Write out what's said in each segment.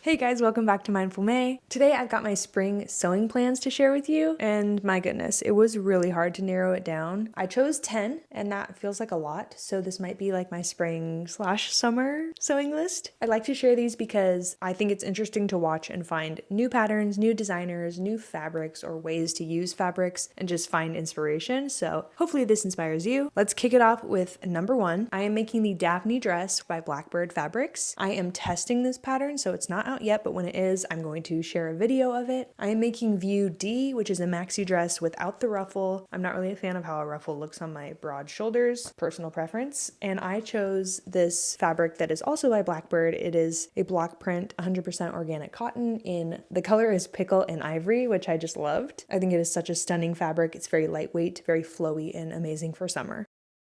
Hey guys, welcome back to Mindful May. Today I've got my spring sewing plans to share with you, and my goodness, it was really hard to narrow it down. I chose 10, and that feels like a lot, so this might be like my spring/summer sewing list. I'd like to share these because I think it's interesting to watch and find new patterns, new designers, new fabrics, or ways to use fabrics and just find inspiration, so hopefully this inspires you. Let's kick it off with number 1. I am making the Daphne dress by Blackbird Fabrics. I am testing this pattern, so it's not out yet, but when it is, I'm going to share a video of it. I am making View D, which is a maxi dress without the ruffle. I'm not really a fan of how a ruffle looks on my broad shoulders, personal preference, and I chose this fabric that is also by Blackbird. It is a block print, 100% organic cotton. The color is pickle and ivory, which I just loved. I think it is such a stunning fabric. It's very lightweight, very flowy, and amazing for summer.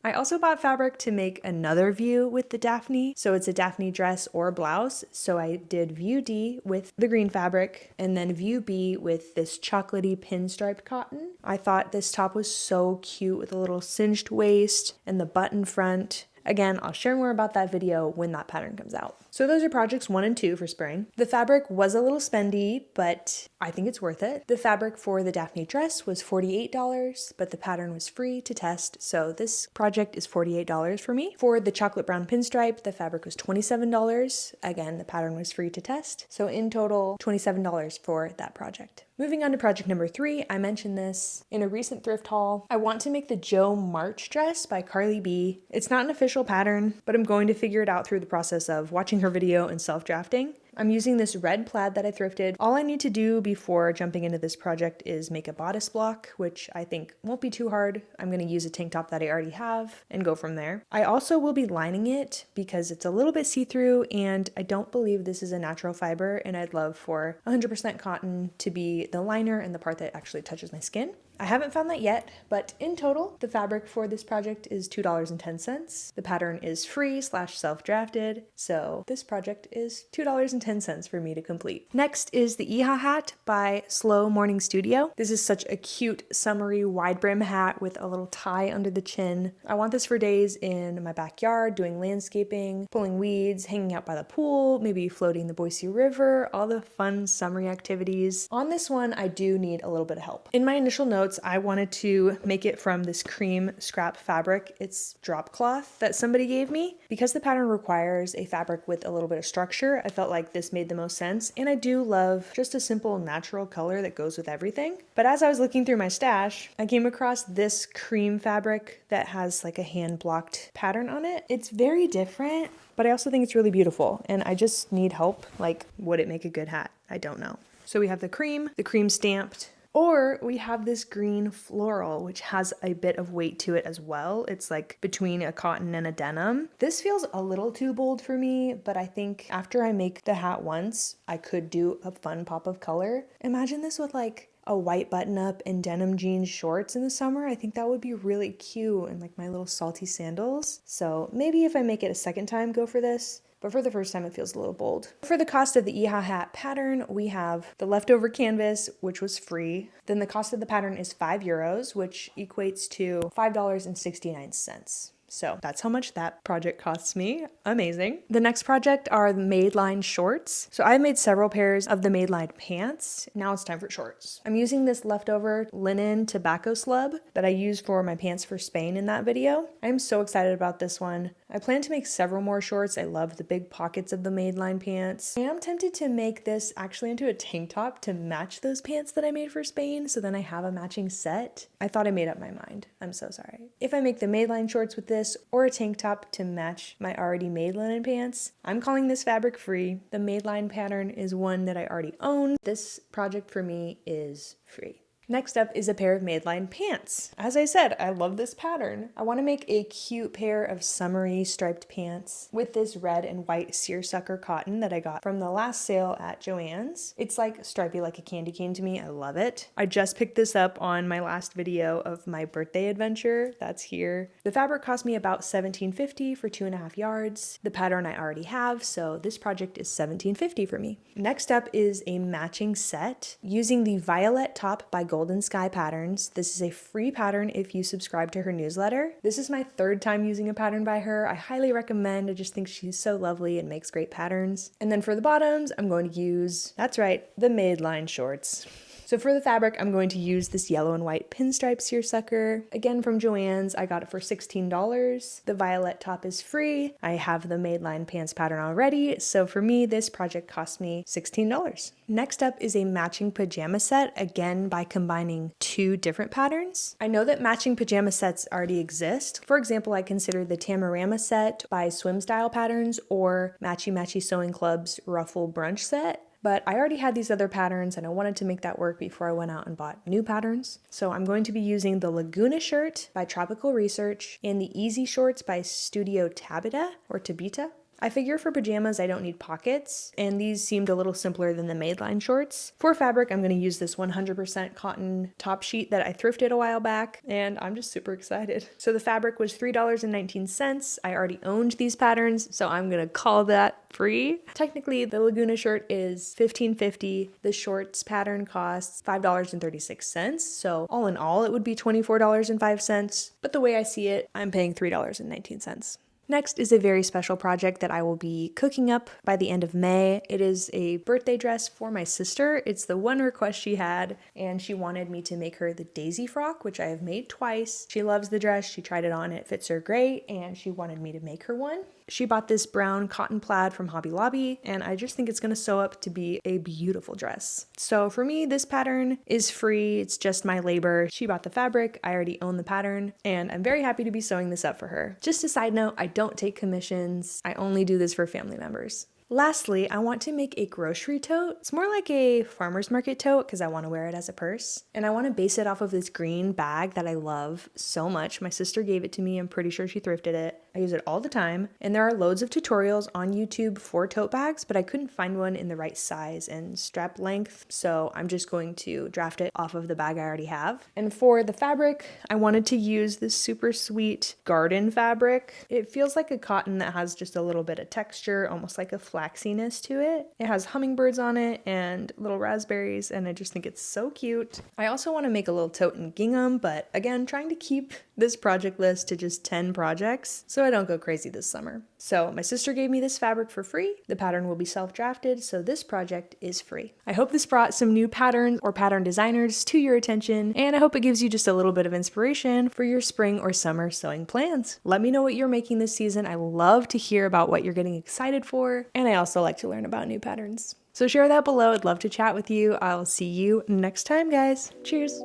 I also bought fabric to make another view with the Daphne, so it's a Daphne dress or blouse. So I did View D with the green fabric and then View B with this chocolatey pinstriped cotton. I thought this top was so cute with a little cinched waist and the button front. Again, I'll share more about that video when that pattern comes out. So those are projects 1 and 2 for spring. The fabric was a little spendy, but I think it's worth it. The fabric for the Daphne dress was $48, but the pattern was free to test, so this project is $48 for me. For the chocolate brown pinstripe, the fabric was $27. Again, the pattern was free to test, so in total, $27 for that project. Moving on to project number 3, I mentioned this in a recent thrift haul. I want to make the Jo March dress by Carly B. It's not an official pattern, but I'm going to figure it out through the process of watching her video and self-drafting. I'm using this red plaid that I thrifted. All I need to do before jumping into this project is make a bodice block, which I think won't be too hard. I'm going to use a tank top that I already have and go from there. I also will be lining it because it's a little bit see-through and I don't believe this is a natural fiber, and I'd love for 100% cotton to be the liner and the part that actually touches my skin. I haven't found that yet, but in total, the fabric for this project is $2.10. The pattern is free/self-drafted, so this project is $2.10 for me to complete. Next is the Iha hat by Slow Morning Studio. This is such a cute, summery, wide brim hat with a little tie under the chin. I want this for days in my backyard, doing landscaping, pulling weeds, hanging out by the pool, maybe floating the Boise River, all the fun summery activities. On this one, I do need a little bit of help. In my initial notes, I wanted to make it from this cream scrap fabric. It's drop cloth that somebody gave me. Because the pattern requires a fabric with a little bit of structure, I felt like this made the most sense. And I do love just a simple natural color that goes with everything. But as I was looking through my stash, I came across this cream fabric that has like a hand blocked pattern on it. It's very different, but I also think it's really beautiful. And I just need help. Like, would it make a good hat? I don't know. So we have the cream stamped. Or we have this green floral, which has a bit of weight to it as well. It's like between a cotton and a denim. This feels a little too bold for me, but I think after I make the hat once, I could do a fun pop of color. Imagine this with like a white button up and denim jeans shorts in the summer. I think that would be really cute, and like my little salty sandals. So maybe if I make it a second time, go for this. But for the first time, it feels a little bold. For the cost of the Iha hat pattern, we have the leftover canvas, which was free. Then the cost of the pattern is €5, which equates to $5.69. So that's how much that project costs me. Amazing. The next project are the Madeline shorts. So I made several pairs of the Madeline pants. Now it's time for shorts. I'm using this leftover linen tobacco slub that I used for my pants for Spain in that video. I'm so excited about this one. I plan to make several more shorts. I love the big pockets of the Madeline pants. I am tempted to make this actually into a tank top to match those pants that I made for Spain, so then I have a matching set. I thought I made up my mind. I'm so sorry. If I make the Madeline shorts with this or a tank top to match my already made linen pants, I'm calling this fabric free. The Madeline pattern is one that I already own. This project for me is free. Next up is a pair of Madeline pants. As I said, I love this pattern. I want to make a cute pair of summery striped pants with this red and white seersucker cotton that I got from the last sale at Joann's. It's like stripy like a candy cane to me. I love it. I just picked this up on my last video of my birthday adventure. That's here. The fabric cost me about $17.50 for 2.5 yards. The pattern I already have, so this project is $17.50 for me. Next up is a matching set using the violet top by Gold Golden Sky Patterns. This is a free pattern if you subscribe to her newsletter. This is my third time using a pattern by her. I highly recommend. I just think she's so lovely and makes great patterns. And then for the bottoms, I'm going to use, that's right, the Madeline shorts. So for the fabric, I'm going to use this yellow and white pinstripe seersucker. Again, from Joann's, I got it for $16. The violet top is free. I have the Madeline pants pattern already, so for me, this project cost me $16. Next up is a matching pajama set, again by combining two different patterns. I know that matching pajama sets already exist. For example, I consider the Tamarama set by Swim Style Patterns or Matchy Matchy Sewing Club's Ruffle Brunch set. But I already had these other patterns and I wanted to make that work before I went out and bought new patterns. So I'm going to be using the Laguna shirt by Tropical Research and the Easy shorts by Studio Tabita or Tabita. I figure for pajamas I don't need pockets, and these seemed a little simpler than the Madeline shorts. For fabric, I'm going to use this 100% cotton top sheet that I thrifted a while back, and I'm just super excited. So the fabric was $3.19. I already owned these patterns, so I'm going to call that free. Technically, the Laguna shirt is $15.50. The shorts pattern costs $5.36. So all in all, it would be $24.05. But the way I see it, I'm paying $3.19. Next is a very special project that I will be cooking up by the end of May. It is a birthday dress for my sister. It's the one request she had, and she wanted me to make her the daisy frock, which I have made twice. She loves the dress. She tried it on. It fits her great, and she wanted me to make her one. She bought this brown cotton plaid from Hobby Lobby, and I just think it's going to sew up to be a beautiful dress. So for me, this pattern is free. It's just my labor. She bought the fabric. I already own the pattern, and I'm very happy to be sewing this up for her. Just a side note, I don't take commissions. I only do this for family members. Lastly, I want to make a grocery tote. It's more like a farmer's market tote because I want to wear it as a purse. And I want to base it off of this green bag that I love so much. My sister gave it to me. I'm pretty sure she thrifted it. I use it all the time. And there are loads of tutorials on YouTube for tote bags, but I couldn't find one in the right size and strap length. So I'm just going to draft it off of the bag I already have. And for the fabric, I wanted to use this super sweet garden fabric. It feels like a cotton that has just a little bit of texture, almost like a flaxiness to it. It has hummingbirds on it and little raspberries, and I just think it's so cute. I also want to make a little tote in gingham, but again, trying to keep this project list to just 10 projects so I don't go crazy this summer. So my sister gave me this fabric for free. The pattern will be self-drafted, so this project is free. I hope this brought some new patterns or pattern designers to your attention, and I hope it gives you just a little bit of inspiration for your spring or summer sewing plans. Let me know what you're making this season. I love to hear about what you're getting excited for, and I also like to learn about new patterns. So share that below. I'd love to chat with you. I'll see you next time, guys. Cheers.